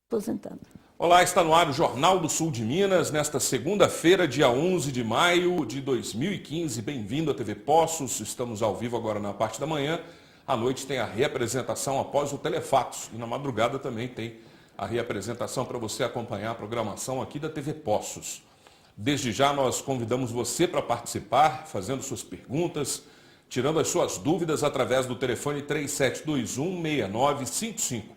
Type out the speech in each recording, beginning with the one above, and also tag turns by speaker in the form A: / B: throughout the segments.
A: aposentado.
B: Olá, está no ar o Jornal do Sul de Minas, nesta segunda-feira, dia 11 de maio de 2015. Bem-vindo à TV Poços, estamos ao vivo agora na parte da manhã. À noite tem a reapresentação após o Telefatos e na madrugada também tem a reapresentação para você acompanhar a programação aqui da TV Poços. Desde já nós convidamos você para participar, fazendo suas perguntas, tirando as suas dúvidas através do telefone 3721-6955.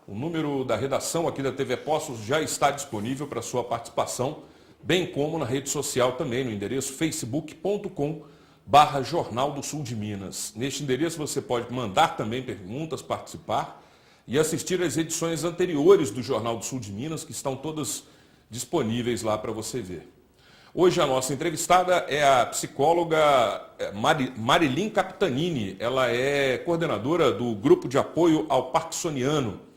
B: O número da redação aqui da TV Poços já está disponível para sua participação, bem como na rede social também, no endereço facebook.com/Jornal do Sul de Minas. Neste endereço você pode mandar também perguntas, participar e assistir às edições anteriores do Jornal do Sul de Minas, que estão todas disponíveis lá para você ver. Hoje a nossa entrevistada é a psicóloga Marilyn Capitanini. Ela é coordenadora do Grupo de Apoio ao Parkinsoniano.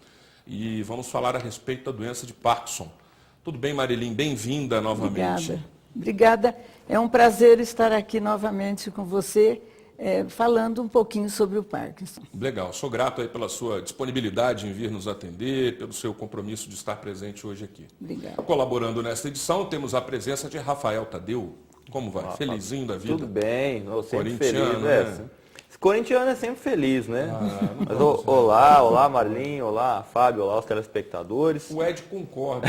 B: E vamos falar a respeito da doença de Parkinson. Tudo bem, Marilyn? Bem-vinda novamente.
A: Obrigada. É um prazer estar aqui novamente com você, falando um pouquinho sobre o Parkinson.
B: Legal. Sou grato aí pela sua disponibilidade em vir nos atender, pelo seu compromisso de estar presente hoje aqui.
A: Obrigada.
B: Colaborando nesta edição, temos a presença de Rafael Tadeu. Como vai? Felizinho da vida?
C: Tudo bem. Eu sempre
B: Corintiano,
C: feliz,
B: né?
C: Corintiano é sempre feliz, né? Mas, olá, Marlinho, olá, Fábio, olá, os telespectadores.
B: O Ed concorda.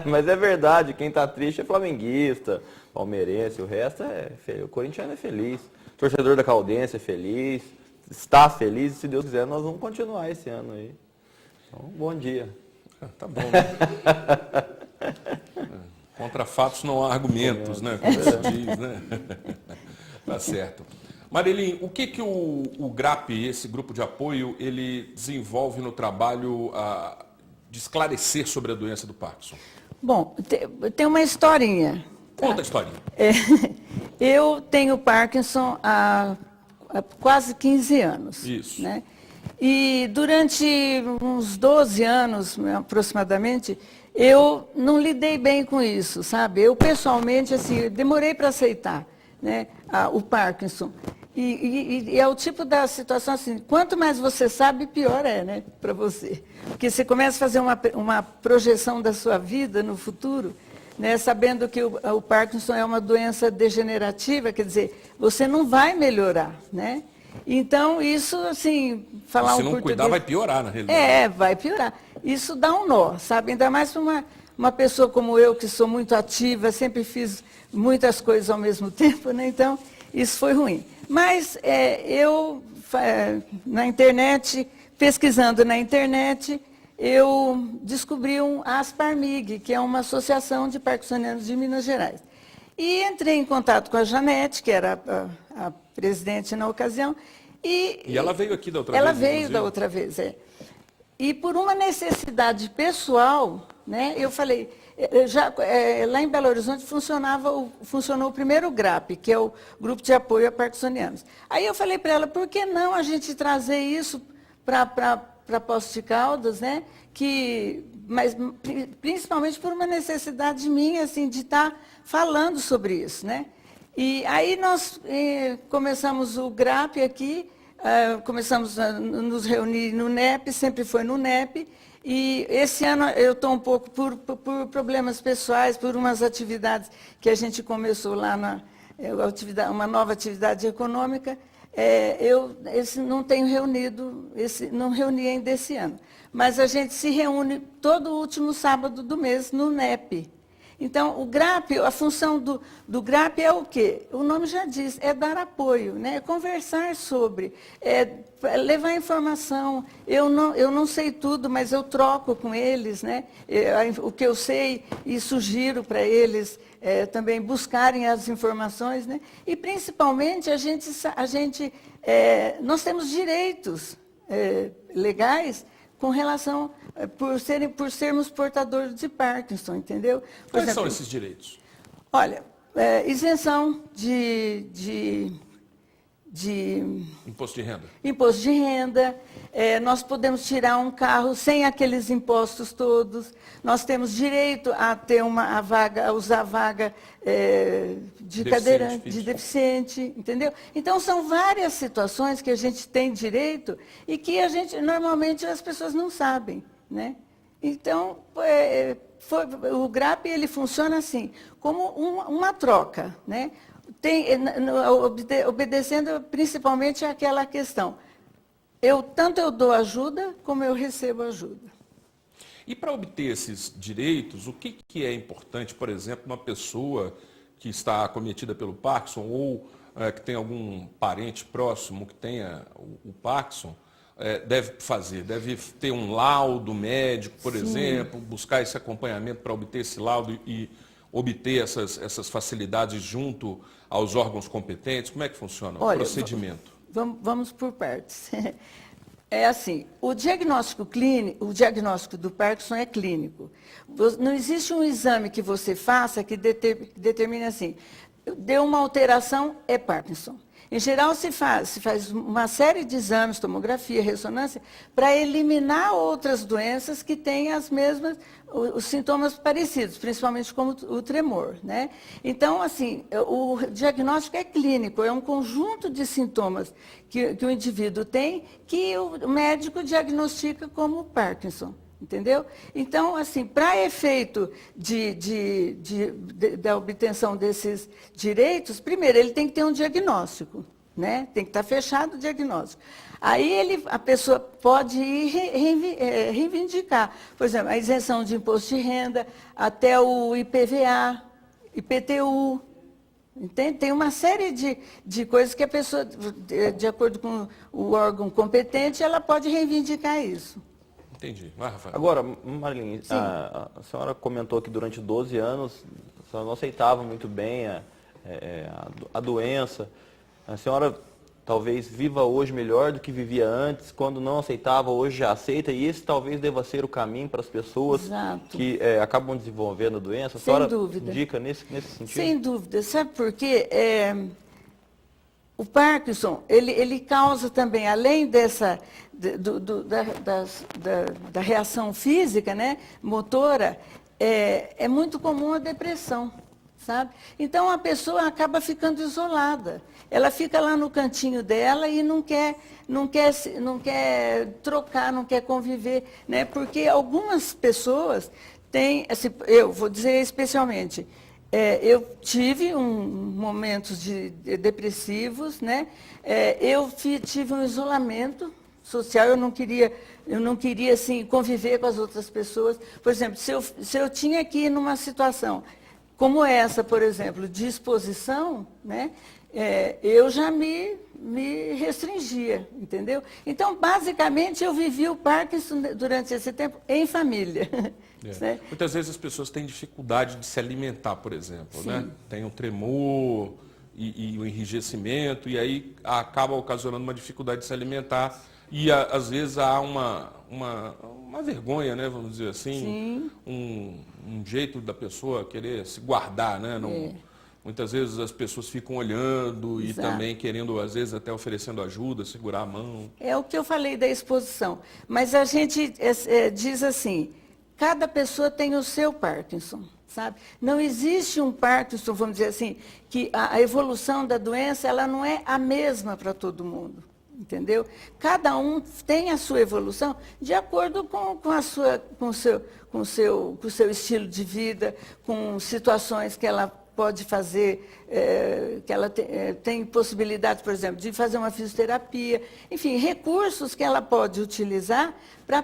C: Mas é verdade, quem tá triste é flamenguista, palmeirense, o resto o corintiano é feliz. O torcedor da Caldense é feliz, está feliz e se Deus quiser nós vamos continuar esse ano aí. Então, bom dia.
B: Tá bom, né? Contra fatos não há argumentos, né? Como se diz, né? Tá certo. Marilyn, o que o GRAP, esse grupo de apoio, ele desenvolve no trabalho de esclarecer sobre a doença do Parkinson?
A: Bom, tem uma historinha.
B: Conta a historinha.
A: Eu tenho Parkinson há quase 15 anos.
B: Isso.
A: Né? E durante uns 12 anos, aproximadamente, eu não lidei bem com isso, sabe? Eu, pessoalmente, assim, demorei para aceitar, né, o Parkinson. E é o tipo da situação assim, quanto mais você sabe, pior é, né, para você. Porque você começa a fazer uma projeção da sua vida no futuro, né, sabendo que o Parkinson é uma doença degenerativa, quer dizer, você não vai melhorar, né? Então, isso, assim, falar
B: Se não cuidar, vai piorar, na realidade.
A: Vai piorar. Isso dá um nó, sabe? Ainda mais para uma pessoa como eu, que sou muito ativa, sempre fiz muitas coisas ao mesmo tempo, né? Então, isso foi ruim. Mas eu, na internet, pesquisando na internet, eu descobri um ASPARMIG, que é uma associação de parkinsonianos de Minas Gerais. E entrei em contato com a Janete, que era a presidente na ocasião.
B: E ela veio aqui da outra vez?
A: Ela veio da outra vez, E por uma necessidade pessoal, né, eu falei, lá em Belo Horizonte funcionou o primeiro GRAP, que é o Grupo de Apoio a Parkinsonianos. Aí eu falei para ela, por que não a gente trazer isso para Poços de Caldas, né? Mas principalmente por uma necessidade minha, assim, de estar falando sobre isso, né? E aí nós começamos o GRAP aqui, começamos a nos reunir no NEP, sempre foi no NEP, e esse ano eu estou um pouco por problemas pessoais, por umas atividades que a gente começou lá, uma nova atividade econômica, não tenho reunido, não reuni ainda esse ano. Mas a gente se reúne todo último sábado do mês no NEP. Então, o GRAP, a função do GRAP é o quê? O nome já diz, é dar apoio, né? É conversar sobre, levar informação. Eu não sei tudo, mas eu troco com eles, né? O que eu sei e sugiro para eles também buscarem as informações, né? E, principalmente, nós temos direitos legais com relação, por sermos portadores de Parkinson, entendeu?
B: Quais são esses direitos?
A: Olha, isenção de
B: Imposto de renda.
A: Imposto de renda, nós podemos tirar um carro sem aqueles impostos todos, nós temos direito a ter a usar a vaga de cadeirante, de deficiente, entendeu? Então, são várias situações que a gente tem direito e que normalmente as pessoas não sabem, né? Então, o GRAP ele funciona assim, como uma troca, né? Obedecendo principalmente àquela questão. Tanto eu dou ajuda, como eu recebo ajuda.
B: E para obter esses direitos, o que é importante, por exemplo, uma pessoa que está acometida pelo Parkinson ou que tem algum parente próximo que tenha o Parkinson, deve fazer? Deve ter um laudo médico, por exemplo, buscar esse acompanhamento para obter esse laudo e obter essas facilidades junto aos órgãos competentes? Como é que funciona o procedimento?
A: Vamos por partes. É assim, o diagnóstico do Parkinson é clínico. Não existe um exame que você faça que determine assim, deu uma alteração, é Parkinson. Em geral, se faz uma série de exames, tomografia, ressonância, para eliminar outras doenças que têm os sintomas parecidos, principalmente como o tremor, né? Então, assim, o diagnóstico é clínico, é um conjunto de sintomas que o indivíduo tem que o médico diagnostica como Parkinson. Entendeu? Então, assim, para efeito da obtenção desses direitos, primeiro, ele tem que ter um diagnóstico, né? Tem que estar fechado o diagnóstico. Aí a pessoa pode ir reivindicar, por exemplo, a isenção de imposto de renda, até o IPVA, IPTU. Entende? Tem uma série de coisas que a pessoa, de acordo com o órgão competente, ela pode reivindicar isso.
B: Entendi. Vai, Rafael.
C: Agora, Marilyn, a senhora comentou que durante 12 anos a senhora não aceitava muito bem a doença. A senhora talvez viva hoje melhor do que vivia antes, quando não aceitava, hoje já aceita, e esse talvez deva ser o caminho para as pessoas que acabam desenvolvendo a doença. A senhora indica nesse sentido?
A: Sem dúvida. Sabe por quê? O Parkinson, ele causa também, além da reação física, né, motora, é muito comum a depressão, sabe? Então, a pessoa acaba ficando isolada. Ela fica lá no cantinho dela e não quer trocar, não quer conviver, né? Porque algumas pessoas têm, assim, eu vou dizer especialmente, eu tive momentos depressivos, né? Eu tive um isolamento social, eu não queria assim, conviver com as outras pessoas. Por exemplo, se eu tinha que ir numa situação como essa, por exemplo, de exposição, né? Eu já me restringia, entendeu? Então, basicamente, eu vivi o Parkinson durante esse tempo em família. Né?
B: Muitas vezes as pessoas têm dificuldade de se alimentar, por exemplo, né? Tem um tremor e o enrijecimento, e aí acaba ocasionando uma dificuldade de se alimentar. E às vezes há uma vergonha, né? Vamos dizer assim, um jeito da pessoa querer se guardar, né? Muitas vezes as pessoas ficam olhando e também querendo, às vezes, até oferecendo ajuda, segurar a mão.
A: É o que eu falei da exposição. Mas a gente diz assim, cada pessoa tem o seu Parkinson, sabe? Não existe um Parkinson, vamos dizer assim, que a evolução da doença ela não é a mesma para todo mundo, entendeu? Cada um tem a sua evolução de acordo com o seu estilo de vida, com situações que ela pode fazer, que ela tem possibilidade, por exemplo, de fazer uma fisioterapia, enfim, recursos que ela pode utilizar para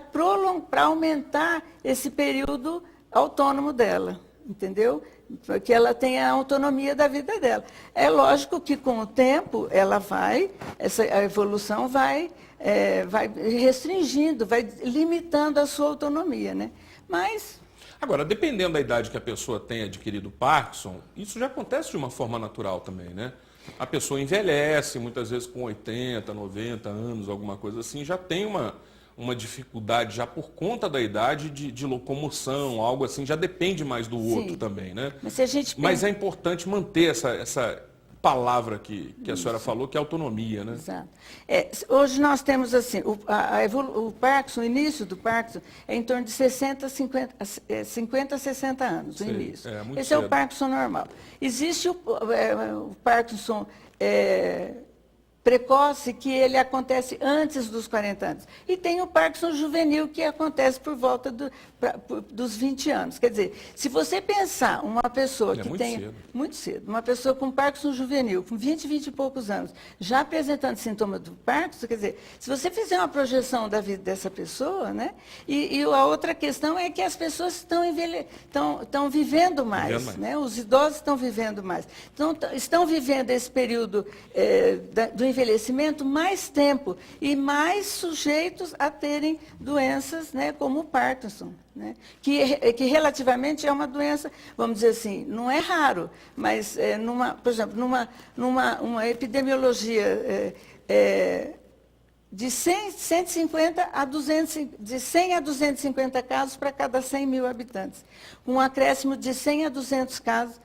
A: aumentar esse período autônomo dela, entendeu? Para que ela tenha a autonomia da vida dela. É lógico que com o tempo a evolução vai restringindo, vai limitando a sua autonomia, né? Mas
B: agora, dependendo da idade que a pessoa tem adquirido Parkinson, isso já acontece de uma forma natural também, né? A pessoa envelhece, muitas vezes com 80, 90 anos, alguma coisa assim, já tem uma dificuldade, já por conta da idade, de locomoção, algo assim, já depende mais do outro também, né? Mas é importante manter essa palavra que a senhora falou, que é autonomia, né?
A: Exato. Hoje nós temos assim, o Parkinson, o início do Parkinson é em torno de 50 a 60 anos, o início. Esse
B: cedo.
A: É o Parkinson normal. Existe o Parkinson precoce que ele acontece antes dos 40 anos. E tem o Parkinson juvenil, que acontece por volta dos 20 anos. Quer dizer, se você pensar uma pessoa que tem...
B: cedo.
A: Muito cedo. Uma pessoa com Parkinson juvenil, com 20 e poucos anos, já apresentando sintomas do Parkinson, quer dizer, se você fizer uma projeção da vida dessa pessoa, né? E a outra questão é que as pessoas estão vivendo mais, né? Os idosos estão vivendo mais. Então, estão vivendo esse período do envelhecimento mais tempo e mais sujeitos a terem doenças, né, como o Parkinson, né, que relativamente é uma doença, vamos dizer assim, não é raro, mas, por exemplo, numa epidemiologia de 150 a 100 a 250 casos para cada 100 mil habitantes, com um acréscimo de 100 a 200 casos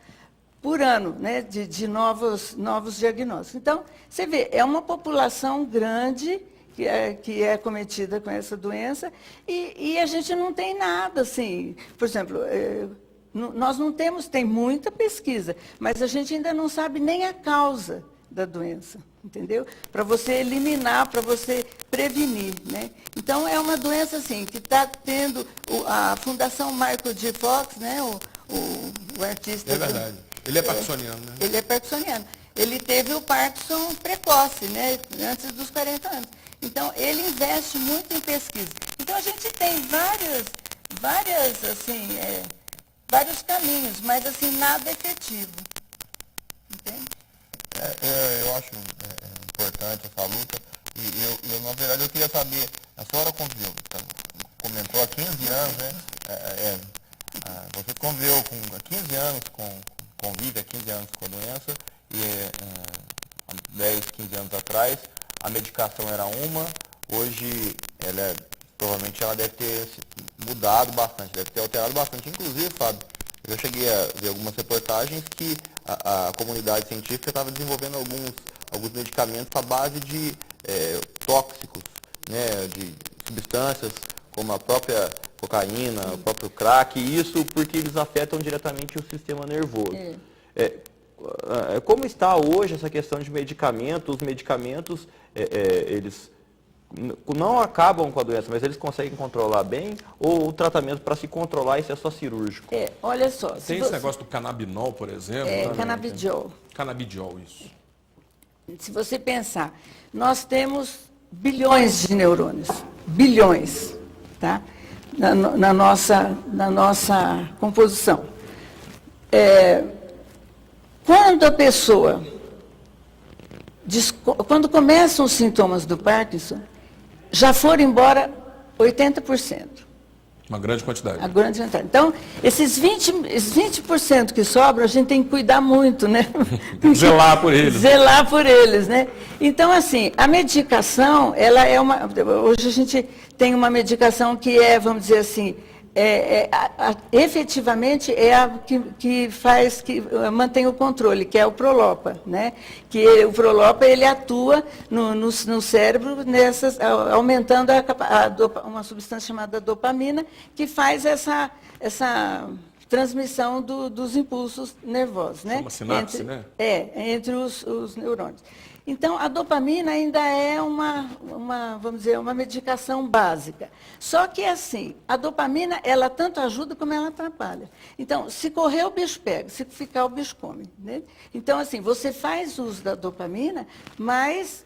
A: por ano, né, de novos diagnósticos. Então, você vê, é uma população grande que é cometida com essa doença e a gente não tem nada, assim, por exemplo, nós não temos, tem muita pesquisa, mas a gente ainda não sabe nem a causa da doença, entendeu? Para você eliminar, para você prevenir, né? Então, é uma doença, assim, que está tendo a Fundação Michael J. Fox, né, o artista...
B: É verdade. Ele é parkinsoniano, né?
A: Ele é parkinsoniano. Ele teve o Parkinson precoce, né, antes dos 40 anos. Então, ele investe muito em pesquisa. Então, a gente tem vários caminhos, mas, assim, nada efetivo. Entende?
D: Eu acho importante essa luta. E eu, na verdade, eu queria saber, a senhora comentou há 15 anos, né? Você conviveu há 15 anos convive há 15 anos com a doença e há 10, 15 anos atrás a medicação era uma, hoje provavelmente ela deve ter mudado bastante, deve ter alterado bastante. Inclusive, Fábio, eu já cheguei a ver algumas reportagens que a comunidade científica estava desenvolvendo alguns medicamentos à base de tóxicos, né, de substâncias como a própria cocaína, o próprio crack, e isso porque eles afetam diretamente o sistema nervoso. Como está hoje essa questão de medicamentos? Os medicamentos, eles não acabam com a doença, mas eles conseguem controlar bem? Ou o tratamento para se controlar, isso é só cirúrgico?
A: Olha só...
B: Tem esse negócio do canabinol, por exemplo?
A: Canabidiol.
B: Canabidiol, isso.
A: Se você pensar, nós temos bilhões de neurônios, bilhões, tá? Na nossa composição. Quando a pessoa, quando começam os sintomas do Parkinson, já foram embora 80%.
B: Uma grande quantidade.
A: A grande quantidade. Então, esses 20% que sobram, a gente tem que cuidar muito, né?
B: Zelar por eles.
A: Zelar por eles, né? Então, assim, a medicação, ela é uma... Hoje a gente tem uma medicação que vamos dizer assim, efetivamente é a que mantém o controle, que é o Prolopa, né? Que o Prolopa, ele atua no cérebro, aumentando uma substância chamada dopamina, que faz essa transmissão dos impulsos nervosos, né?
B: Uma sinapse, né?
A: Entre os neurônios. Então, a dopamina ainda é vamos dizer, uma medicação básica. Só que, assim, a dopamina, ela tanto ajuda como ela atrapalha. Então, se correr, o bicho pega, se ficar, o bicho come, né? Então, assim, você faz uso da dopamina, mas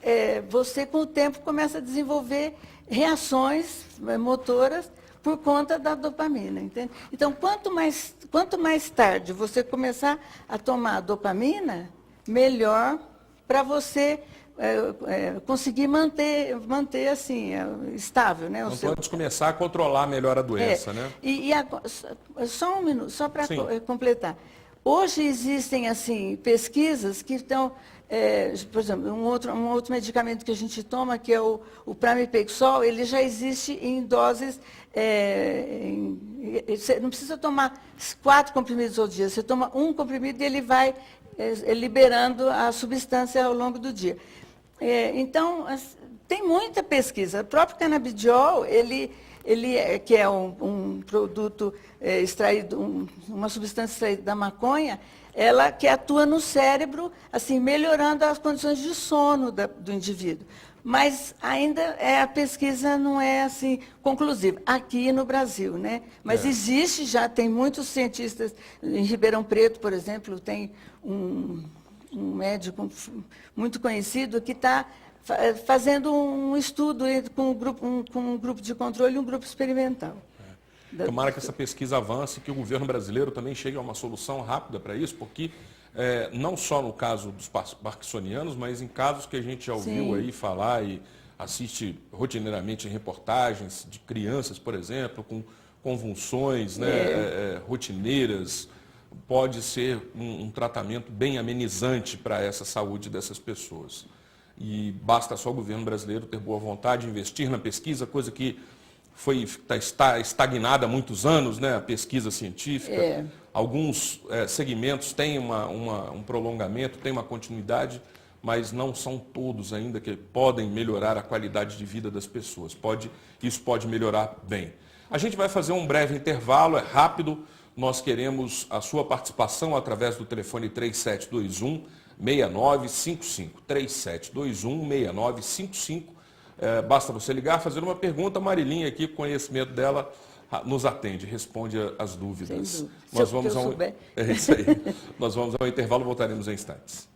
A: você, com o tempo, começa a desenvolver reações motoras por conta da dopamina, entende? Então, quanto mais tarde você começar a tomar a dopamina, melhor para você conseguir manter assim, estável, né?
B: Então, pode começar a controlar melhor a doença, né?
A: Só um minuto, só para completar. Hoje existem, assim, pesquisas que estão, por exemplo, um outro medicamento que a gente toma, que é o Pramipexol, ele já existe em doses, você não precisa tomar 4 comprimidos ao dia, você toma um comprimido e ele vai liberando a substância ao longo do dia. Então, tem muita pesquisa. O próprio canabidiol, que é um produto extraído, uma substância extraída da maconha, ela que atua no cérebro, assim, melhorando as condições de sono do indivíduo. Mas ainda a pesquisa não é assim conclusiva, aqui no Brasil, né? Mas existe, já tem muitos cientistas, em Ribeirão Preto, por exemplo, tem um médico muito conhecido que está fazendo um estudo com um grupo de controle e um grupo experimental.
B: Tomara que essa pesquisa avance e que o governo brasileiro também chegue a uma solução rápida para isso, porque não só no caso dos parkinsonianos, mas em casos que a gente já ouviu aí falar e assiste rotineiramente em reportagens de crianças, por exemplo, com convulsões rotineiras, pode ser um tratamento bem amenizante para essa saúde dessas pessoas. E basta só o governo brasileiro ter boa vontade, investir na pesquisa, coisa que está estagnada há muitos anos, né, a pesquisa científica. Alguns segmentos têm um prolongamento, têm uma continuidade, mas não são todos ainda que podem melhorar a qualidade de vida das pessoas. Isso pode melhorar bem. A gente vai fazer um breve intervalo, é rápido. Nós queremos a sua participação através do telefone 3721-6955. 3721-6955. Basta você ligar, fazer uma pergunta, a Marilinha aqui, com conhecimento dela, nos atende, responde as dúvidas. Nós vamos isso aí. Nós vamos ao intervalo, voltaremos em instantes.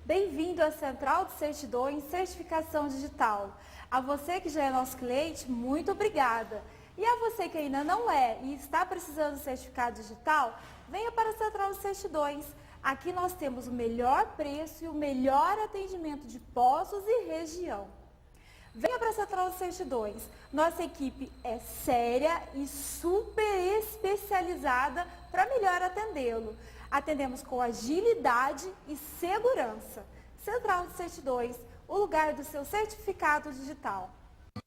E: Bem-vindo à Central de Certidões Certificação Digital. A você que já é nosso cliente, muito obrigada. E a você que ainda não é e está precisando de certificado digital, venha para a Central de Certidões. Aqui nós temos o melhor preço e o melhor atendimento de Poços e região. Venha para a Central de Certidões. Nossa equipe é séria e super especializada para melhor atendê-lo. Atendemos com agilidade e segurança. Central de Certidões, o lugar do seu certificado digital.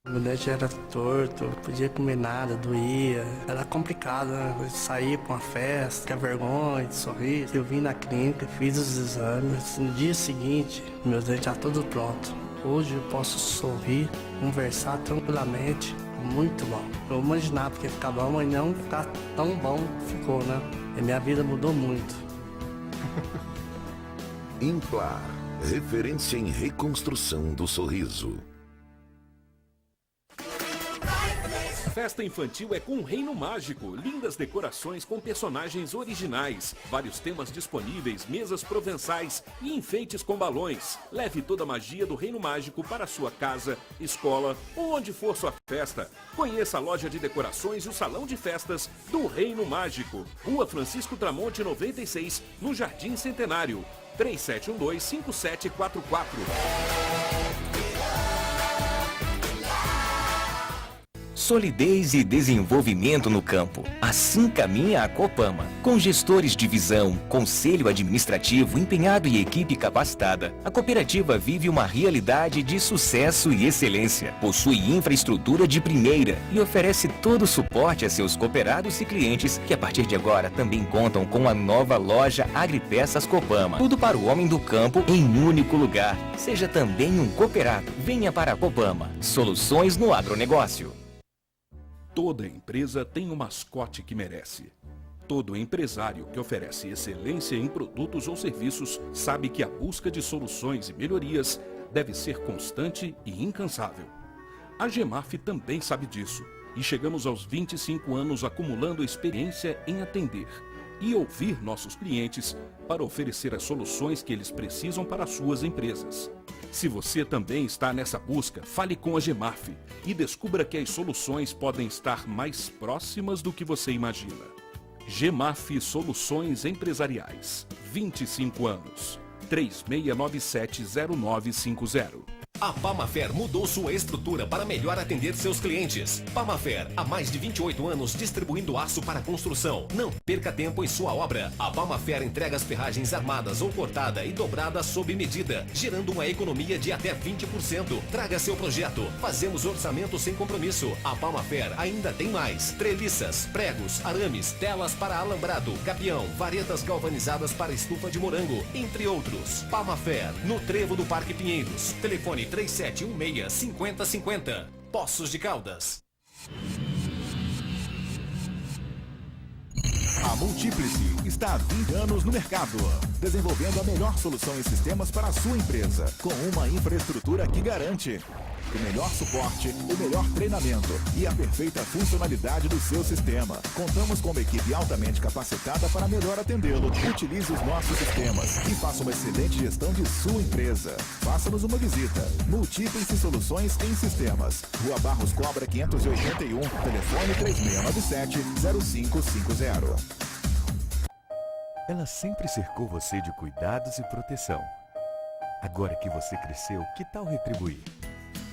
F: Meu dente era torto, não podia comer nada, doía. Era complicado, né? Sair para uma festa, que é vergonha, de sorrir. Eu vim na clínica, fiz os exames. No dia seguinte, meu dente já tudo pronto. Hoje eu posso sorrir, conversar tranquilamente. Muito bom. Eu imaginava que ia ficar bom, mas não ficar tão bom ficou, né? E minha vida mudou muito.
G: Implar, referência em reconstrução do sorriso.
H: Festa infantil é com o Reino Mágico. Lindas decorações com personagens originais, vários temas disponíveis, mesas provençais e enfeites com balões. Leve toda a magia do Reino Mágico para sua casa, escola ou onde for sua festa. Conheça a loja de decorações e o salão de festas do Reino Mágico. Rua Francisco Tramonte 96, no Jardim Centenário. 3712-5744.
I: Solidez e desenvolvimento no campo. Assim caminha a Copama. Com gestores de visão, conselho administrativo empenhado e equipe capacitada, a cooperativa vive uma realidade de sucesso e excelência. Possui infraestrutura de primeira e oferece todo o suporte a seus cooperados e clientes, que a partir de agora também contam com a nova loja Agripeças Copama. Tudo para o homem do campo em um único lugar. Seja também um cooperado. Venha para a Copama. Soluções no agronegócio.
H: Toda empresa tem um mascote que merece. Todo empresário que oferece excelência em produtos ou serviços sabe que a busca de soluções e melhorias deve ser constante e incansável. A Gemaf também sabe disso e chegamos aos 25 anos acumulando experiência em atender e ouvir nossos clientes para oferecer as soluções que eles precisam para as suas empresas. Se você também está nessa busca, fale com a Gemaf e descubra que as soluções podem estar mais próximas do que você imagina. Gemaf Soluções Empresariais. 25 anos. 3697-0950.
J: A Pamafer mudou sua estrutura para melhor atender seus clientes. Pamafer, há mais de 28 anos distribuindo aço para construção. Não perca tempo em sua obra. A Pamafer entrega as ferragens armadas ou cortada e dobrada sob medida, gerando uma economia de até 20%. Traga seu projeto. Fazemos orçamento sem compromisso. A Pamafer ainda tem mais: treliças, pregos, arames, telas para alambrado, gabião, varetas galvanizadas para estufa de morango, entre outros. Pamafer, no Trevo do Parque Pinheiros. Telefone 3716-5050. Poços de Caldas.
K: A Multiplice está há 20 anos no mercado, desenvolvendo a melhor solução em sistemas para a sua empresa, com uma infraestrutura que garante o melhor suporte, o melhor treinamento e a perfeita funcionalidade do seu sistema. Contamos com uma equipe altamente capacitada para melhor atendê-lo. Utilize os nossos sistemas e faça uma excelente gestão de sua empresa. Faça-nos uma visita. Multiplice Soluções em Sistemas. Rua Barros Cobra 581, telefone 3697-0550.
L: Ela sempre cercou você de cuidados e proteção. Agora que você cresceu, que tal retribuir?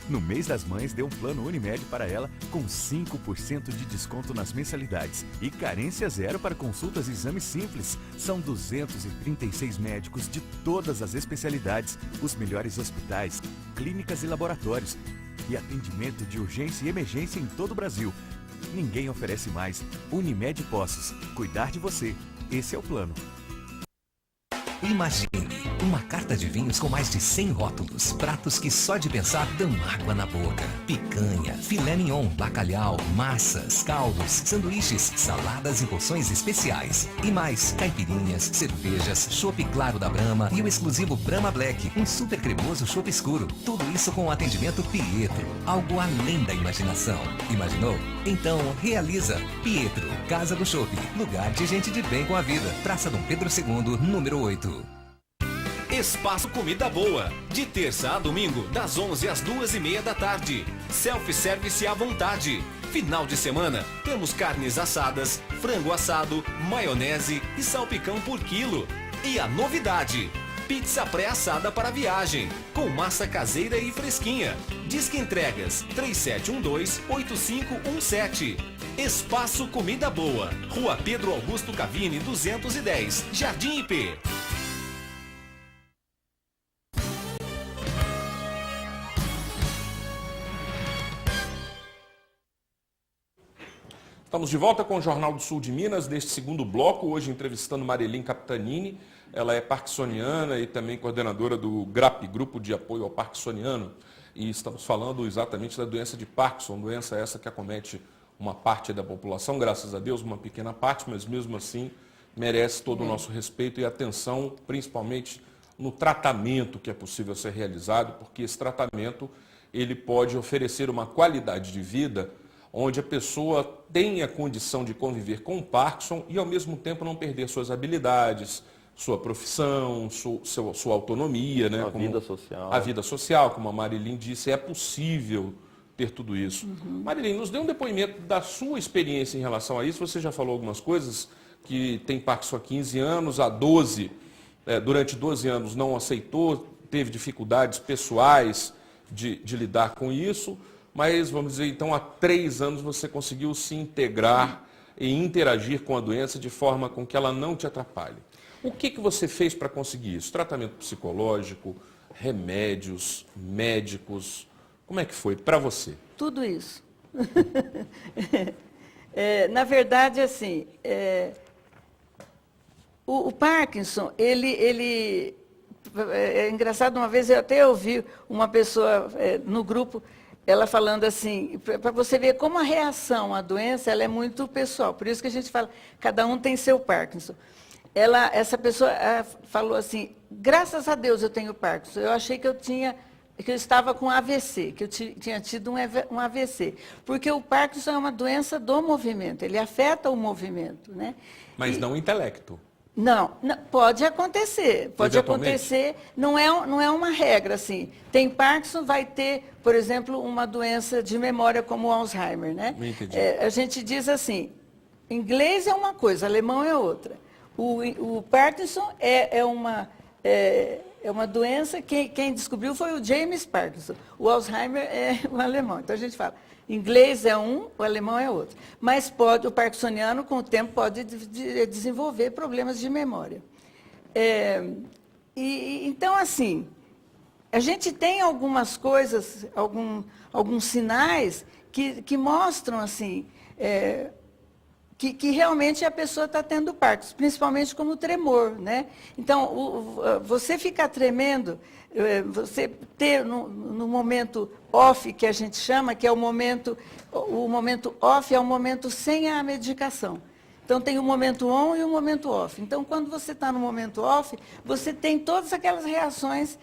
L: No mês das mães, dê um plano Unimed para ela com 5% de desconto nas mensalidades e carência zero para consultas e exames simples. São 236 médicos de todas as especialidades, os melhores hospitais, clínicas e laboratórios e atendimento de urgência e emergência em todo o Brasil. Ninguém oferece mais. Unimed Poços. Cuidar de você. Esse é o plano.
I: Imagine uma carta de vinhos com mais de 100 rótulos, pratos que só de pensar dão água na boca. Picanha, filé mignon, bacalhau, massas, caldos, sanduíches, saladas e porções especiais. E mais, caipirinhas, cervejas, chopp claro da Brahma e o exclusivo Brahma Black, um super cremoso chopp escuro. Tudo isso com o atendimento Pietro, algo além da imaginação. Imaginou? Então realiza. Pietro, Casa do Chopp, lugar de gente de bem com a vida. Praça Dom Pedro II, número 8.
J: Espaço Comida Boa, de terça a domingo, das 11 às 2h30 da tarde. Self-service à vontade. Final de semana, temos carnes assadas, frango assado, maionese e salpicão por quilo. E a novidade, pizza pré-assada para viagem, com massa caseira e fresquinha. Disque entregas 3712-8517. Espaço Comida Boa, Rua Pedro Augusto Cavini 210, Jardim IP.
B: Estamos de volta com o Jornal do Sul de Minas, neste segundo bloco, hoje entrevistando Marilyn Capitanini. Ela é parkinsoniana e também coordenadora do GRAP, Grupo de Apoio ao Parkinsoniano. E estamos falando exatamente da doença de Parkinson, doença essa que acomete uma parte da população, graças a Deus, uma pequena parte, mas mesmo assim merece todo o nosso respeito e atenção, principalmente no tratamento que é possível ser realizado, porque esse tratamento ele pode oferecer uma qualidade de vida onde a pessoa tem a condição de conviver com o Parkinson e, ao mesmo tempo, não perder suas habilidades, sua profissão, sua autonomia, né?
C: A vida social.
B: A vida social, como a Marilyn disse, é possível ter tudo isso. Marilyn, nos dê um depoimento da sua experiência em relação a isso. Você já falou algumas coisas, que tem Parkinson há 15 anos, há 12, durante 12 anos não aceitou, teve dificuldades pessoais de lidar com isso. Mas, vamos dizer, então, há 3 anos você conseguiu se integrar e interagir com a doença de forma com que ela não te atrapalhe. O que você fez para conseguir isso? Tratamento psicológico, remédios, médicos, como é que foi para você?
A: Tudo isso. Na verdade, assim, o Parkinson, ele é engraçado, uma vez eu até ouvi uma pessoa no grupo, ela falando assim, para você ver como a reação à doença ela é muito pessoal. Por isso que a gente fala, cada um tem seu Parkinson. Essa pessoa falou assim, graças a Deus eu tenho Parkinson. Eu achei que eu estava com AVC, que eu tinha tido um AVC. Porque o Parkinson é uma doença do movimento, ele afeta o movimento, né?
B: Mas não o intelecto.
A: Não, pode acontecer, não é uma regra, assim. Tem Parkinson, vai ter, por exemplo, uma doença de memória como o Alzheimer, né?
B: Entendi.
A: A gente diz assim, inglês é uma coisa, alemão é outra. O Parkinson é uma doença, quem descobriu foi o James Parkinson. O Alzheimer é o alemão, então a gente fala, inglês é um, o alemão é outro. Mas o parkinsoniano, com o tempo, pode desenvolver problemas de memória. Então, assim, a gente tem algumas coisas, alguns sinais que mostram, assim, que realmente a pessoa está tendo Parkinson, principalmente como tremor, né? Então, você ficar tremendo, você ter no momento off, que a gente chama, que é o momento off é o momento sem a medicação. Então, tem o momento on e o momento off. Então, quando você está no momento off, você tem todas aquelas reações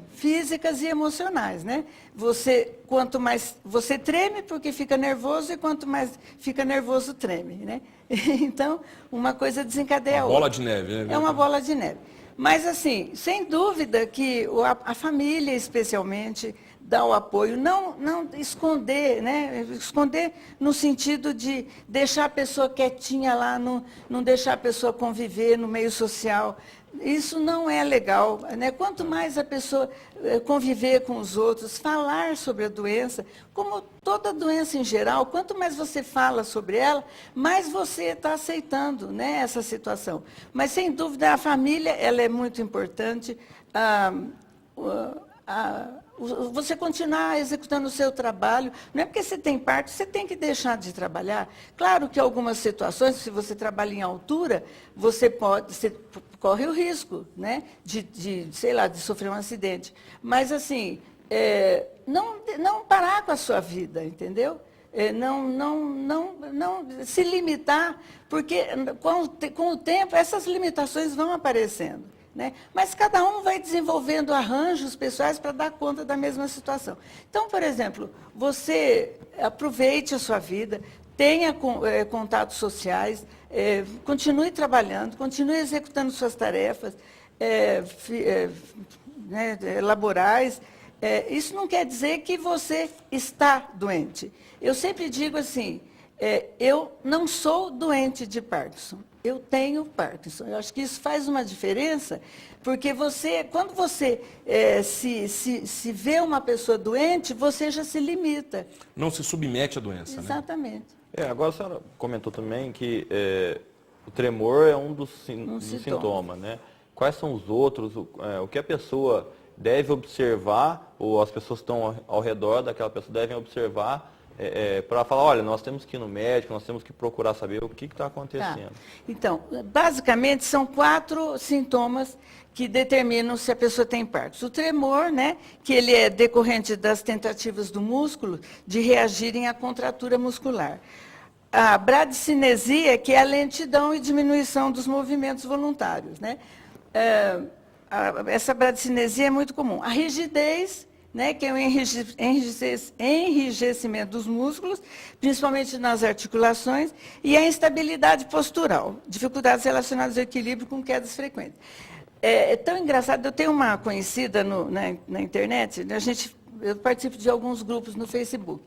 A: físicas e emocionais, né? Quanto mais você treme porque fica nervoso e quanto mais fica nervoso treme, né? Então, uma coisa desencadeia a outra.
B: Bola de neve, né?
A: É uma bola de neve. Mas assim, sem dúvida que a família especialmente dá o apoio, não esconder, né? Esconder no sentido de deixar a pessoa quietinha lá, não deixar a pessoa conviver no meio social. Isso não é legal, né? Quanto mais a pessoa conviver com os outros, falar sobre a doença, como toda doença em geral, quanto mais você fala sobre ela, mais você está aceitando, né, essa situação. Mas, sem dúvida, a família ela é muito importante. Você continuar executando o seu trabalho, não é porque você tem Parkinson, você tem que deixar de trabalhar. Claro que algumas situações, se você trabalha em altura, você corre o risco, né, sei lá, de sofrer um acidente. Mas, assim, não parar com a sua vida, entendeu? Não se limitar, porque com o tempo essas limitações vão aparecendo. Né? Mas cada um vai desenvolvendo arranjos pessoais para dar conta da mesma situação. Então, por exemplo, você aproveite a sua vida, tenha contatos sociais, continue trabalhando, continue executando suas tarefas laborais. Isso não quer dizer que você está doente. Eu sempre digo assim, eu não sou doente de Parkinson. Eu tenho Parkinson. Eu acho que isso faz uma diferença, porque quando você se vê uma pessoa doente, você já se limita.
B: Não se submete à doença,
A: Exatamente.
B: né?
C: Agora a senhora comentou também que o tremor é um dos sintomas, né? Quais são os outros? O que a pessoa deve observar, ou as pessoas que estão ao redor daquela pessoa devem observar, para falar, olha, nós temos que ir no médico, nós temos que procurar saber o que está acontecendo.
A: Então, basicamente, são 4 sintomas que determinam se a pessoa tem Parkinson. O tremor, né, que ele é decorrente das tentativas do músculo de reagirem à contratura muscular. A bradicinesia, que é a lentidão e diminuição dos movimentos voluntários, né? Essa bradicinesia é muito comum. A rigidez, né, que é o enrijecimento dos músculos, principalmente nas articulações, e a instabilidade postural, dificuldades relacionadas ao equilíbrio com quedas frequentes. É tão engraçado, eu tenho uma conhecida na internet, eu participo de alguns grupos no Facebook.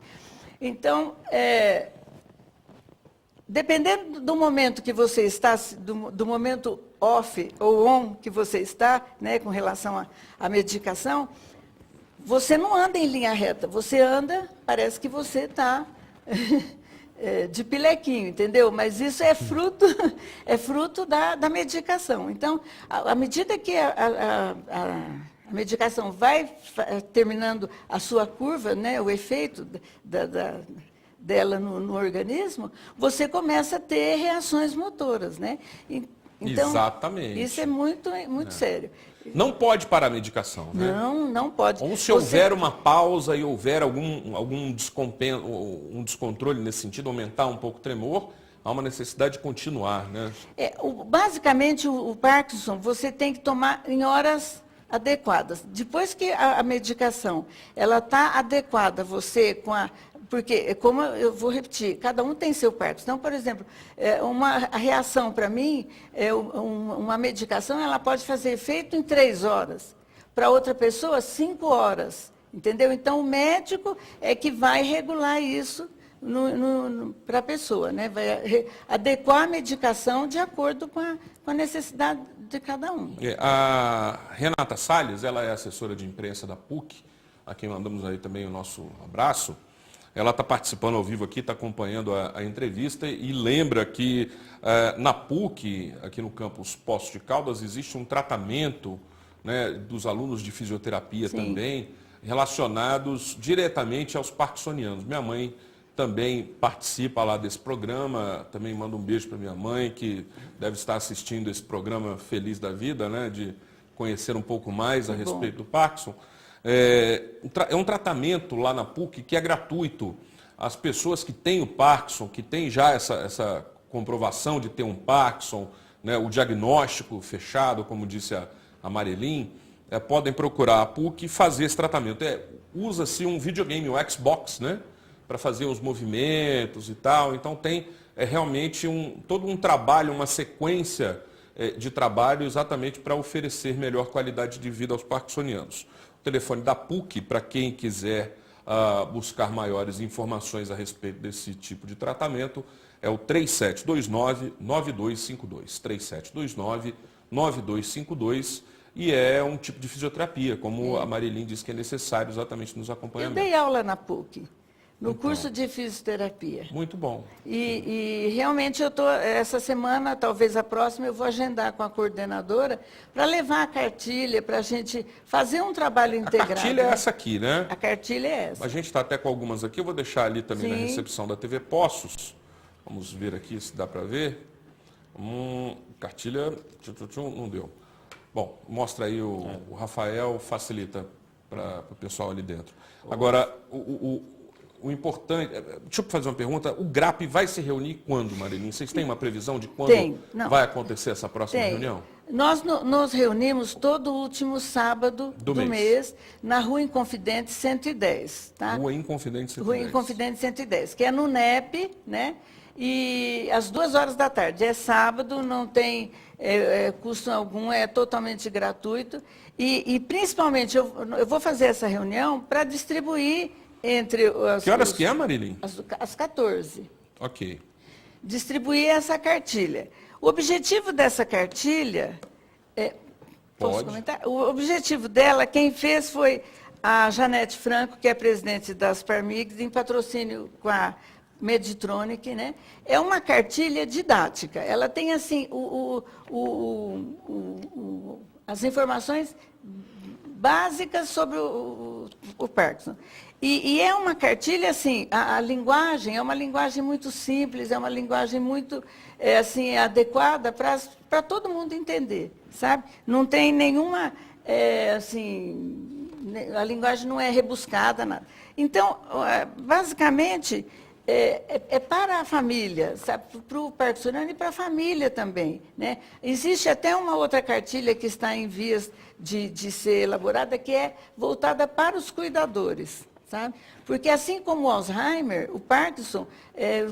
A: Então, dependendo do momento que você está, do momento off ou on que você está, né, com relação à medicação, você não anda em linha reta, você anda, parece que você está de pilequinho, entendeu? Mas isso é fruto da medicação. Então, à medida que a medicação vai terminando a sua curva, né, o efeito dela no organismo, você começa a ter reações motoras, né? Então,
B: exatamente.
A: Isso é muito sério.
B: Não pode parar a medicação, né?
A: Não pode.
B: Ou se houver uma pausa e houver algum descontrole nesse sentido, aumentar um pouco o tremor, há uma necessidade de continuar, né?
A: Basicamente, o Parkinson, você tem que tomar em horas adequadas. Depois que a medicação ela está adequada, porque, como eu vou repetir, cada um tem seu Parkinson. Então, por exemplo, a reação para mim, uma medicação, ela pode fazer efeito em 3 horas. Para outra pessoa, 5 horas. Entendeu? Então, o médico é que vai regular isso para a pessoa, né? Vai adequar a medicação de acordo com a necessidade de cada um.
B: A Renata Salles, ela é assessora de imprensa da PUC, a quem mandamos aí também o nosso abraço. Ela está participando ao vivo aqui, está acompanhando a entrevista e lembra que na PUC, aqui no campus Poços de Caldas, existe um tratamento, né, dos alunos de fisioterapia também, relacionados diretamente aos parkinsonianos. Minha mãe também participa lá desse programa. Também mando um beijo para minha mãe, que deve estar assistindo esse programa Feliz da Vida, né, de conhecer um pouco mais a respeito do Parkinson. É um tratamento lá na PUC que é gratuito. As pessoas que têm o Parkinson, que têm já essa comprovação de ter um Parkinson, né, o diagnóstico fechado, como disse a Marilyn, podem procurar a PUC e fazer esse tratamento. Usa-se um videogame, o Xbox, né, para fazer os movimentos e tal. Então tem realmente todo um trabalho, uma sequência de trabalho exatamente para oferecer melhor qualidade de vida aos parkinsonianos. O telefone da PUC, para quem quiser buscar maiores informações a respeito desse tipo de tratamento, é o 3729-9252. 3729-9252. E é um tipo de fisioterapia, como a Marilyn disse que é necessário exatamente nos
A: Eu
B: acompanhamentos.
A: dei aula na PUC, no curso de fisioterapia.
B: Muito bom.
A: E realmente essa semana, talvez a próxima, eu vou agendar com a coordenadora para levar a cartilha, para a gente fazer um trabalho integrado.
B: A cartilha é essa aqui, né?
A: A cartilha é essa.
B: A gente está até com algumas aqui, eu vou deixar ali também na recepção da TV Poços. Vamos ver aqui se dá para ver. Cartilha, não deu. Bom, mostra aí, o Rafael facilita para o pessoal ali dentro. Agora, o importante... Deixa eu fazer uma pergunta. O GRAP vai se reunir quando, Marilyn? Vocês têm uma previsão de quando vai acontecer essa próxima reunião?
A: Nós nos reunimos todo último sábado do mês na Rua Inconfidente 110. Tá?
B: Rua Inconfidente 110.
A: Rua Inconfidente 110, que é no NEP, né? E às 2h da tarde. É sábado, não tem custo algum, é totalmente gratuito. E principalmente, eu vou fazer essa reunião para distribuir entre...
B: Que horas que é, Marilyn?
A: Às 14h.
B: Ok.
A: Distribuir essa cartilha. O objetivo dessa cartilha... Posso comentar? O objetivo dela, quem fez foi a Janete Franco, que é presidente das Parmigs, em patrocínio com a Meditronic, né? É uma cartilha didática. Ela tem, assim, as informações básicas sobre o Parkinson. E é uma cartilha, assim, a linguagem é uma linguagem muito simples, é uma linguagem muito, assim, adequada para todo mundo entender, sabe? Não tem nenhuma, assim, a linguagem não é rebuscada, nada. Então, basicamente... É para a família, sabe? Para o parkinsoniano e para a família também, né? Existe até uma outra cartilha que está em vias de ser elaborada, que é voltada para os cuidadores, sabe? Porque assim como o Alzheimer, o Parkinson,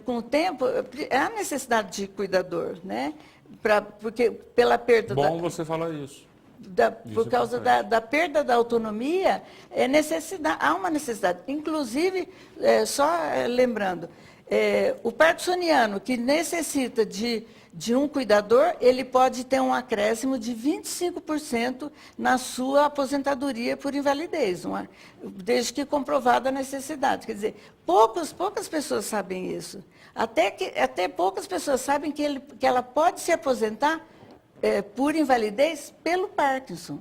A: com o tempo, há necessidade de cuidador, né? Porque pela perda
B: você falar isso.
A: Por causa da perda da autonomia, há uma necessidade. Inclusive, só lembrando, o parkinsoniano que necessita de um cuidador, ele pode ter um acréscimo de 25% na sua aposentadoria por invalidez, desde que comprovada a necessidade. Quer dizer, poucas pessoas sabem isso. Até poucas pessoas sabem que ela pode se aposentar por invalidez pelo Parkinson,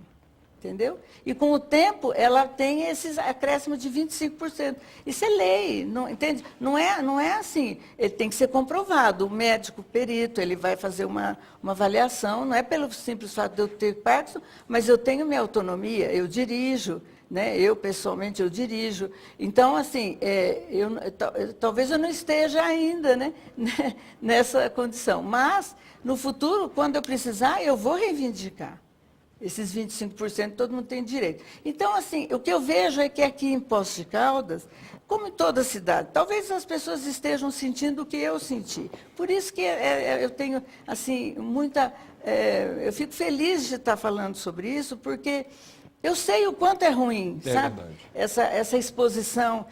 A: entendeu? E com o tempo ela tem esses acréscimos de 25%. Isso é lei, não, entende? Não é assim, ele tem que ser comprovado. O médico perito, ele vai fazer uma avaliação, não é pelo simples fato de eu ter Parkinson, mas eu tenho minha autonomia, eu dirijo, né? Eu, pessoalmente, eu dirijo. Então, assim, talvez eu não esteja ainda, né? Nessa condição. Mas, no futuro, quando eu precisar, eu vou reivindicar. Esses 25% todo mundo tem direito. Então, assim, o que eu vejo é que aqui em Poços de Caldas, como em toda a cidade, talvez as pessoas estejam sentindo o que eu senti. Por isso que eu tenho, assim, eu fico feliz de estar falando sobre isso, porque... eu sei o quanto é ruim, sabe? Essa exposição,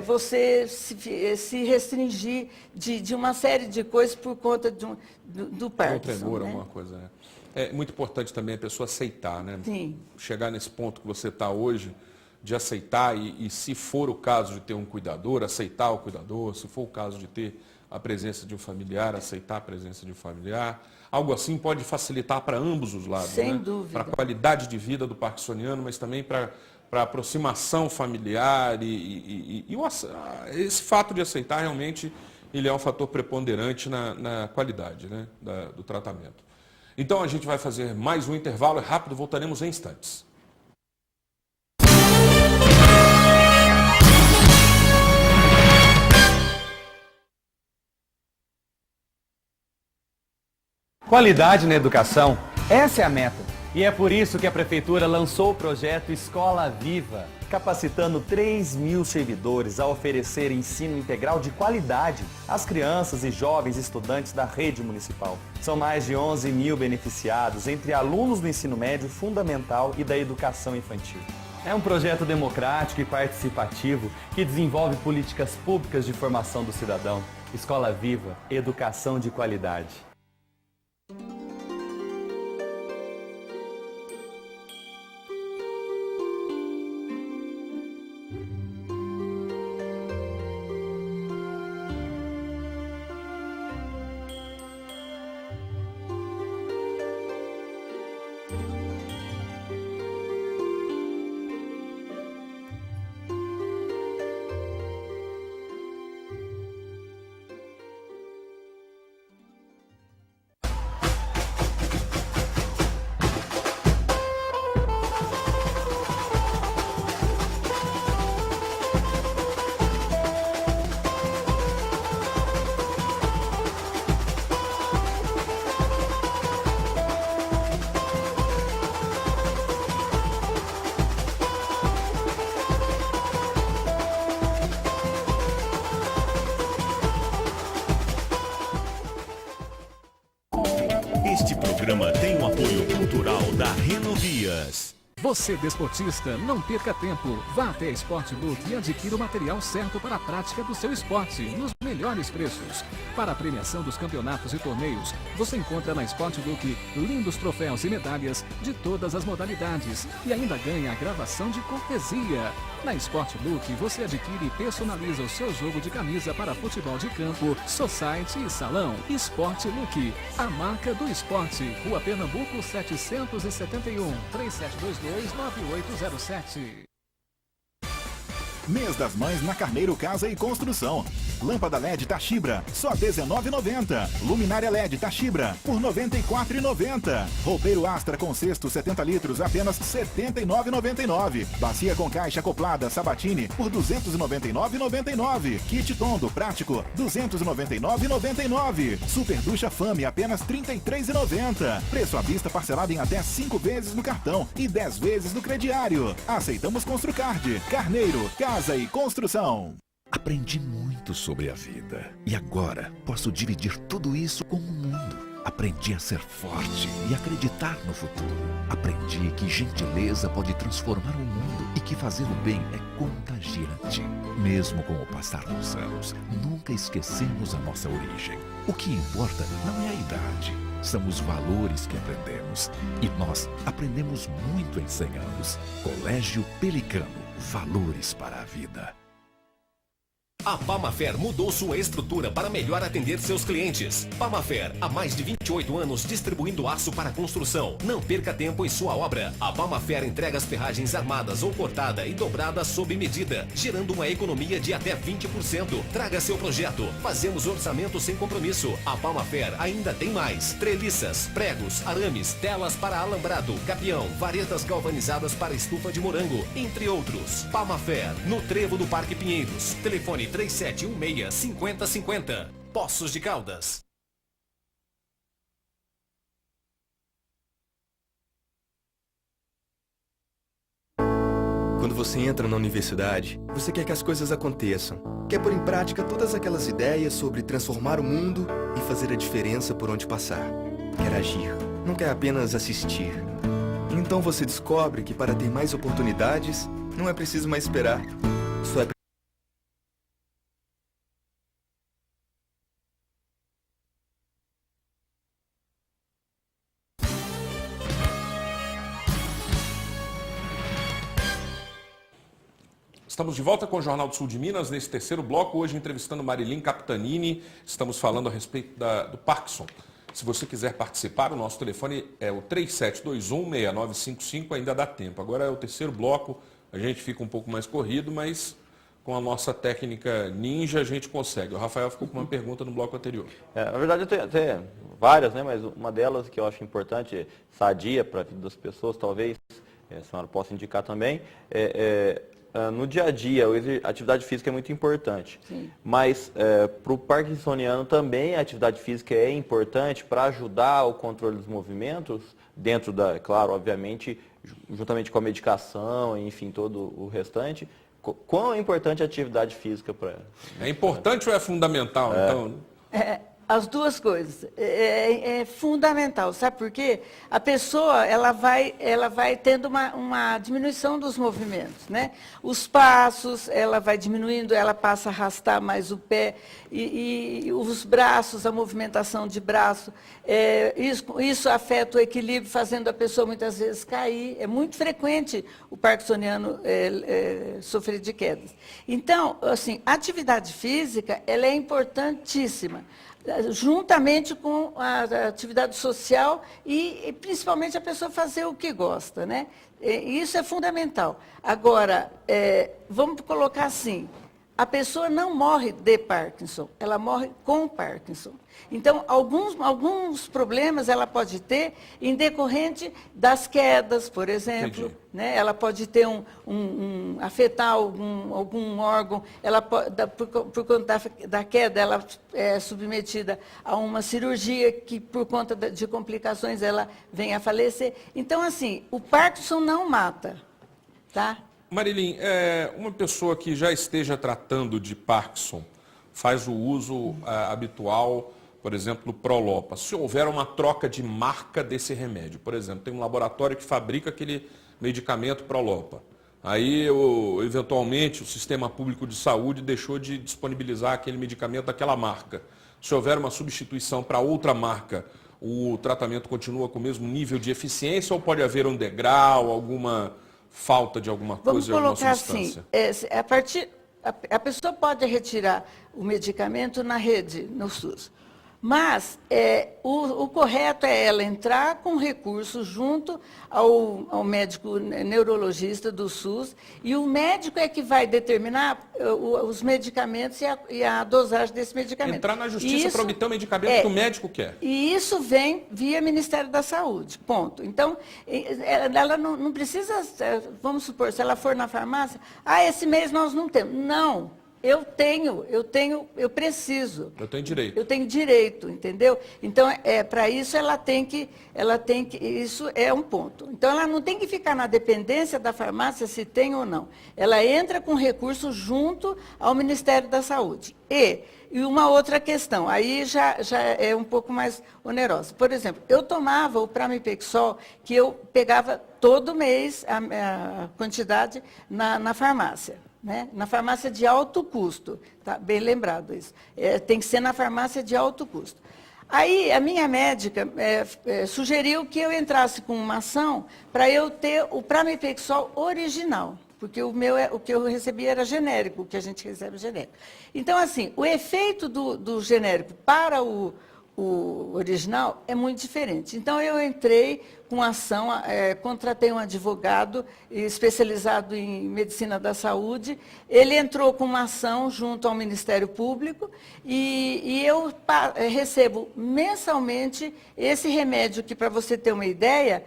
A: você se restringir de uma série de coisas por conta do Parkinson.
B: Um tremor, alguma coisa, né? É muito importante também a pessoa aceitar, né?
A: Sim.
B: Chegar nesse ponto que você está hoje, de aceitar e se for o caso de ter um cuidador, aceitar o cuidador, se for o caso de ter a presença de um familiar, aceitar a presença de um familiar. Algo assim pode facilitar para ambos os lados.
A: Sem dúvida.
B: Para a qualidade de vida do parkinsoniano, mas também para para aproximação familiar esse fato de aceitar realmente ele é um fator preponderante na qualidade, né, do tratamento. Então a gente vai fazer mais um intervalo, é rápido, voltaremos em instantes.
M: Qualidade na educação, essa é a meta. E é por isso que a Prefeitura lançou o projeto Escola Viva, capacitando 3.000 servidores a oferecer ensino integral de qualidade às crianças e jovens estudantes da rede municipal. São mais de 11.000 beneficiados, entre alunos do ensino médio fundamental e da educação infantil. É um projeto democrático e participativo que desenvolve políticas públicas de formação do cidadão. Escola Viva, educação de qualidade.
N: Este programa tem o apoio cultural da Renovias.
H: Você, desportista, não perca tempo. Vá até a Sportbook e adquira o material certo para a prática do seu esporte, nos melhores preços. Para a premiação dos campeonatos e torneios, você encontra na Sportbook lindos troféus e medalhas de todas as modalidades e ainda ganha a gravação de cortesia. Na Sportbook, você adquire e personaliza o seu jogo de camisa para futebol de campo, society e salão. Sportbook, a marca do esporte. Rua Pernambuco 771, 3722-9807.
K: Mês das Mães na Carneiro Casa e Construção. Lâmpada LED Tachibra, só R$19,90. Luminária LED Tachibra, por R$94,90. Roupeiro Astra com cesto 70 litros, apenas R$79,99. Bacia com caixa acoplada Sabatini, por R$299,99. Kit Tondo Prático, R$299,99. Super Ducha Fame, apenas R$33,90. Preço à vista parcelado em até 5 vezes no cartão e 10 vezes no crediário. Aceitamos Construcard. Carneiro, Casa e Construção.
G: Aprendi muito sobre a vida e agora posso dividir tudo isso com o mundo. Aprendi a ser forte e acreditar no futuro. Aprendi que gentileza pode transformar o mundo e que fazer o bem é contagiante. Mesmo com o passar dos anos, nunca esquecemos a nossa origem. O que importa não é a idade, são os valores que aprendemos. E nós aprendemos muito em 100 anos. Colégio Pelicano, valores para a vida.
J: A Pamafer mudou sua estrutura para melhor atender seus clientes. Pamafer, há mais de 28 anos distribuindo aço para construção. Não perca tempo em sua obra. A Pamafer entrega as ferragens armadas ou cortada e dobrada sob medida, gerando uma economia de até 20%. Traga seu projeto. Fazemos orçamento sem compromisso. A Pamafer ainda tem mais: treliças, pregos, arames, telas para alambrado, capião, varetas galvanizadas para estufa de morango, entre outros. Pamafer, no Trevo do Parque Pinheiros. Telefone 3716-5050. Poços de Caldas.
O: Quando você entra na universidade, você quer que as coisas aconteçam. Quer pôr em prática todas aquelas ideias sobre transformar o mundo e fazer a diferença por onde passar. Quer agir, não quer apenas assistir. Então você descobre que para ter mais oportunidades, não é preciso mais esperar. Só é
B: Estamos de volta com o Jornal do Sul de Minas, nesse terceiro bloco, hoje entrevistando Marilim Capitanini. Estamos falando a respeito do Parkinson. Se você quiser participar, o nosso telefone é o 3721-6955, ainda dá tempo. Agora é o terceiro bloco, a gente fica um pouco mais corrido, mas com a nossa técnica ninja a gente consegue. O Rafael ficou com uma pergunta no bloco anterior.
C: Na verdade, eu tenho até várias, né? Mas uma delas que eu acho importante, sadia para a vida das pessoas, talvez a senhora possa indicar também, no dia a dia, a atividade física é muito importante.
A: Sim.
C: Mas para o parkinsoniano também a atividade física é importante para ajudar o controle dos movimentos, dentro da, claro, obviamente, juntamente com a medicação, enfim, todo o restante. Quão é importante a atividade física para...
B: É importante ou é fundamental, então?
A: As duas coisas. É fundamental, sabe por quê? A pessoa, ela vai tendo uma diminuição dos movimentos, né? Os passos, ela vai diminuindo, ela passa a arrastar mais o pé, e os braços, a movimentação de braço, isso afeta o equilíbrio, fazendo a pessoa muitas vezes cair. É muito frequente o parkinsoniano sofrer de quedas. Então, assim, a atividade física, ela é importantíssima, juntamente com a atividade social e principalmente a pessoa fazer o que gosta, né? Isso é fundamental. Agora, vamos colocar assim, a pessoa não morre de Parkinson, ela morre com Parkinson. Então, alguns problemas ela pode ter em decorrente das quedas, por exemplo, né? Ela pode ter afetar algum órgão, ela pode, por conta da queda, ela é submetida a uma cirurgia que, por conta de complicações, ela vem a falecer. Então, assim, o Parkinson não mata, tá?
B: Marilyn, uma pessoa que já esteja tratando de Parkinson, faz o uso habitual, por exemplo, do Prolopa. Se houver uma troca de marca desse remédio, por exemplo, tem um laboratório que fabrica aquele medicamento Prolopa. Aí, eventualmente, o sistema público de saúde deixou de disponibilizar aquele medicamento daquela marca. Se houver uma substituição para outra marca, o tratamento continua com o mesmo nível de eficiência ou pode haver um degrau, alguma falta de alguma coisa, alguma substância?
A: Vamos colocar assim, a pessoa pode retirar o medicamento na rede, no SUS. Mas o correto é ela entrar com recurso junto ao médico neurologista do SUS, e o médico é que vai determinar os medicamentos e a dosagem desse medicamento.
B: Entrar na justiça para obter o medicamento que o médico quer.
A: E isso vem via Ministério da Saúde, ponto. Então, ela não precisa, vamos supor, se ela for na farmácia, esse mês nós não temos. Não. Eu preciso.
B: Eu tenho direito.
A: Eu tenho direito, entendeu? Então, para isso ela tem que, isso é um ponto. Então, ela não tem que ficar na dependência da farmácia se tem ou não. Ela entra com recurso junto ao Ministério da Saúde. E uma outra questão, aí já é um pouco mais onerosa. Por exemplo, eu tomava o Pramipexol, que eu pegava todo mês a quantidade na farmácia. Né? Na farmácia de alto custo, tá bem lembrado isso. Tem que ser na farmácia de alto custo. Aí a minha médica sugeriu que eu entrasse com uma ação para eu ter o Pramipexol original, porque o que eu recebia era genérico, o que a gente recebe é genérico. Então, assim, o efeito do genérico para o original é muito diferente. Então, eu entrei com ação, contratei um advogado especializado em medicina da saúde, ele entrou com uma ação junto ao Ministério Público e eu recebo mensalmente esse remédio que, para você ter uma ideia,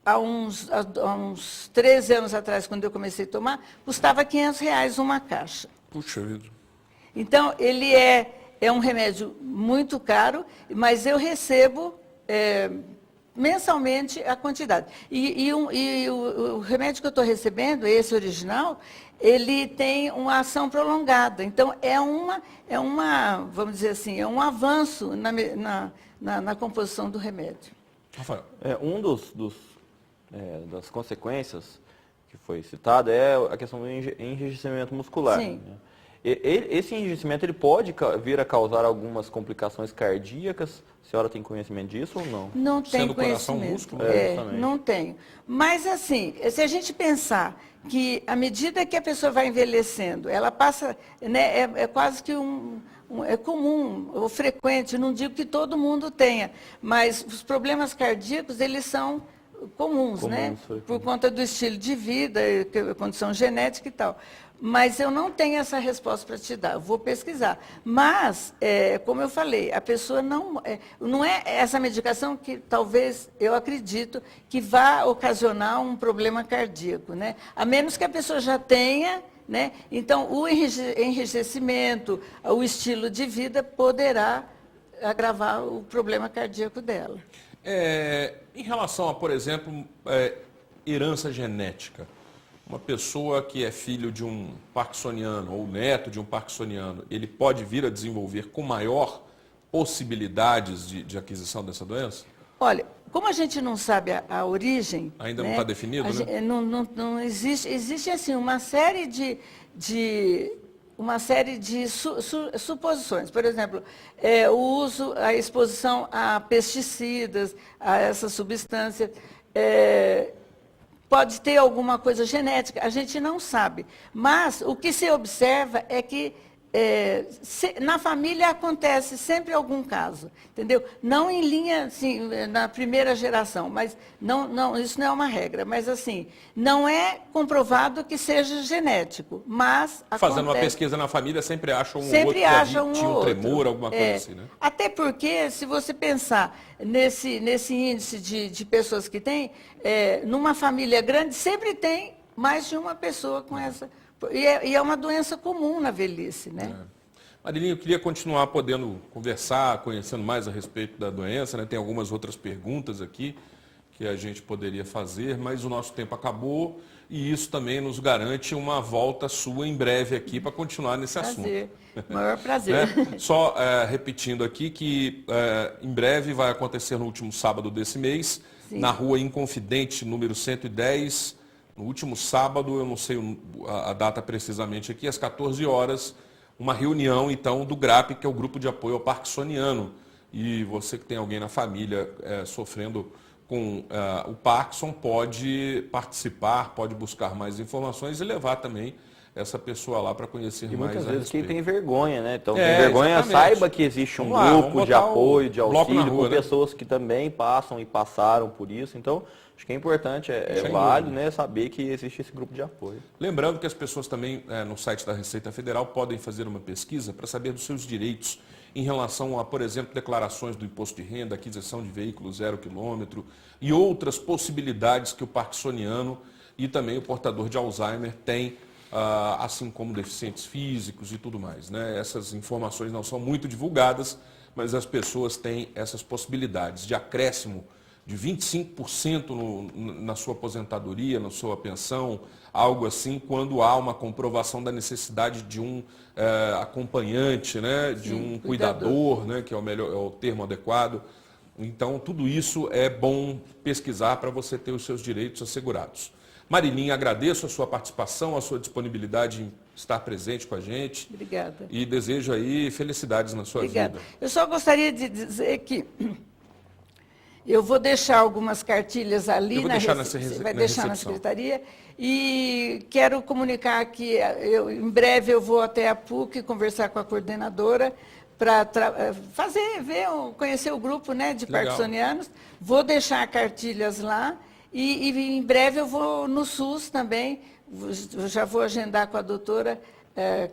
A: há uns 13 anos atrás, quando eu comecei a tomar, custava R$500 uma caixa.
B: Puxa vida.
A: Então, ele é um remédio muito caro, mas eu recebo mensalmente a quantidade. E o remédio que eu estou recebendo, esse original, ele tem uma ação prolongada. Então, vamos dizer assim, é um avanço na composição do remédio.
B: Rafael.
C: Das consequências que foi citada é a questão do enrijecimento muscular.
A: Sim.
C: Né? Esse enrijecimento ele pode vir a causar algumas complicações cardíacas. A senhora tem conhecimento disso ou não?
A: Não tenho
B: coração
A: conhecimento.
B: músculo?
A: Não tenho. Mas, assim, se a gente pensar que, à medida que a pessoa vai envelhecendo, ela passa, né, é quase que é comum ou frequente, não digo que todo mundo tenha, mas os problemas cardíacos, eles são comuns, né? Por conta do estilo de vida, condição genética e tal. Mas eu não tenho essa resposta para te dar, eu vou pesquisar. Mas, como eu falei, a pessoa não é essa medicação que talvez, eu acredito, que vá ocasionar um problema cardíaco, né? A menos que a pessoa já tenha, né? Então, o enrijecimento, o estilo de vida poderá agravar o problema cardíaco dela.
B: Em relação a, por exemplo, herança genética, uma pessoa que é filho de um parkinsoniano ou neto de um parkinsoniano, ele pode vir a desenvolver com maior possibilidades de aquisição dessa doença?
A: Olha, como a gente não sabe a origem...
B: Ainda não está definido, né?
A: Não existe assim, uma série de suposições. Por exemplo, o uso, a exposição a pesticidas, a essas substâncias... Pode ter alguma coisa genética, a gente não sabe. Mas o que se observa é que na família acontece sempre algum caso, entendeu? Não em linha, assim, na primeira geração, mas isso não é uma regra. Mas, assim, não é comprovado que seja genético, mas
B: fazendo uma pesquisa na família, sempre acham um outro que tinha um tremor, alguma coisa assim, né?
A: Até porque, se você pensar nesse índice de pessoas que tem, numa família grande, sempre tem mais de uma pessoa com essa... E é uma doença comum na velhice, né?
B: Marilinha, eu queria continuar podendo conversar, conhecendo mais a respeito da doença, né? Tem algumas outras perguntas aqui que a gente poderia fazer, mas o nosso tempo acabou e isso também nos garante uma volta sua em breve aqui para continuar nesse assunto.
A: Maior prazer.
B: Né? Só repetindo aqui que em breve vai acontecer no último sábado desse mês, na Rua Inconfidente, número 110, no último sábado, eu não sei a data precisamente aqui, às 14 horas, uma reunião, então, do GRAP, que é o Grupo de Apoio ao Parkinsoniano. E você que tem alguém na família sofrendo com o Parkinson, pode participar, pode buscar mais informações e levar também essa pessoa lá para conhecer mais a respeito.
C: E muitas vezes quem tem vergonha, né? Então, tem vergonha,
B: exatamente.
C: saiba que existe um grupo de apoio, de auxílio,
B: rua,
C: com pessoas que também passam e passaram por isso. Então, acho que é importante, é válido, né, saber que existe esse grupo de apoio.
B: Lembrando que as pessoas também, no site da Receita Federal, podem fazer uma pesquisa para saber dos seus direitos em relação a, por exemplo, declarações do imposto de renda, aquisição de veículo 0 quilômetro e outras possibilidades que o parkinsoniano e também o portador de Alzheimer tem, assim como deficientes físicos e tudo mais, né? Essas informações não são muito divulgadas, mas as pessoas têm essas possibilidades de acréscimo de 25% na sua aposentadoria, na sua pensão, algo assim, quando há uma comprovação da necessidade de um acompanhante, né, de um cuidador, né, que é o termo adequado. Então, tudo isso é bom pesquisar para você ter os seus direitos assegurados. Marilinha, agradeço a sua participação, a sua disponibilidade em estar presente com a gente.
A: Obrigada.
B: E desejo aí felicidades na sua vida.
A: Eu só gostaria de dizer que eu vou deixar algumas cartilhas ali, vai deixar na secretaria, e quero comunicar que em breve eu vou até a PUC conversar com a coordenadora para conhecer o grupo, né, de parkinsonianos. Vou deixar cartilhas lá e em breve eu vou no SUS também, já vou agendar com a doutora,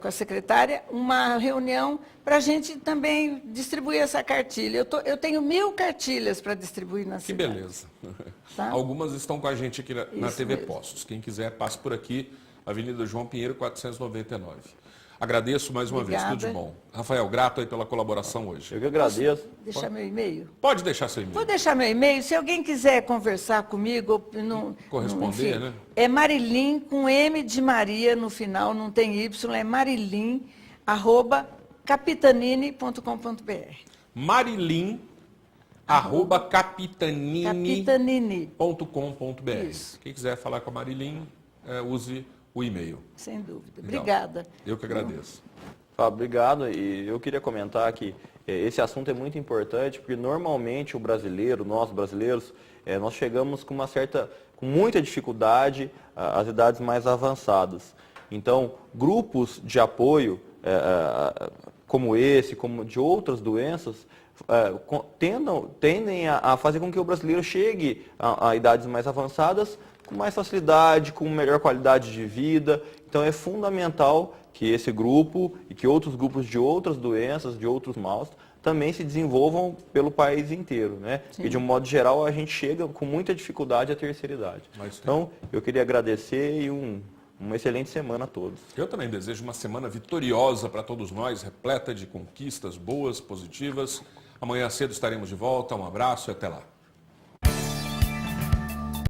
A: com a secretária, uma reunião para a gente também distribuir essa cartilha. Eu tenho 1000 cartilhas para distribuir na cidade.
B: Que beleza.
A: Tá?
B: Algumas estão com a gente aqui na TV
A: mesmo.
B: Postos. Quem quiser, passe por aqui, Avenida João Pinheiro, 499. Agradeço mais uma vez, tudo de bom. Rafael, grato aí pela colaboração hoje.
C: Eu que agradeço.
A: Posso deixar meu e-mail?
B: Pode deixar seu e-mail.
A: Vou deixar meu e-mail. Se alguém quiser conversar comigo,
B: corresponder,
A: enfim,
B: né?
A: É Marilyn, com M de Maria no final, não tem Y, é Marilyn, @capitanini.com.br.
B: Marilyn, @capitanini.com.br. Quem quiser falar com a Marilyn, use o e-mail.
A: Sem dúvida.
B: Legal.
A: Obrigada.
B: Eu que agradeço.
C: Fábio, obrigado. E eu queria comentar que esse assunto é muito importante, porque normalmente nós brasileiros, nós chegamos com muita dificuldade às idades mais avançadas. Então, grupos de apoio como esse, como de outras doenças, tendem a fazer com que o brasileiro chegue a idades mais avançadas com mais facilidade, com melhor qualidade de vida. Então é fundamental que esse grupo e que outros grupos de outras doenças, de outros maus, também se desenvolvam pelo país inteiro, né? E de um modo geral a gente chega com muita dificuldade à terceira idade. Então eu queria agradecer e uma excelente semana a todos.
B: Eu também desejo uma semana vitoriosa para todos nós, repleta de conquistas boas, positivas. Amanhã cedo estaremos de volta. Um abraço e até lá.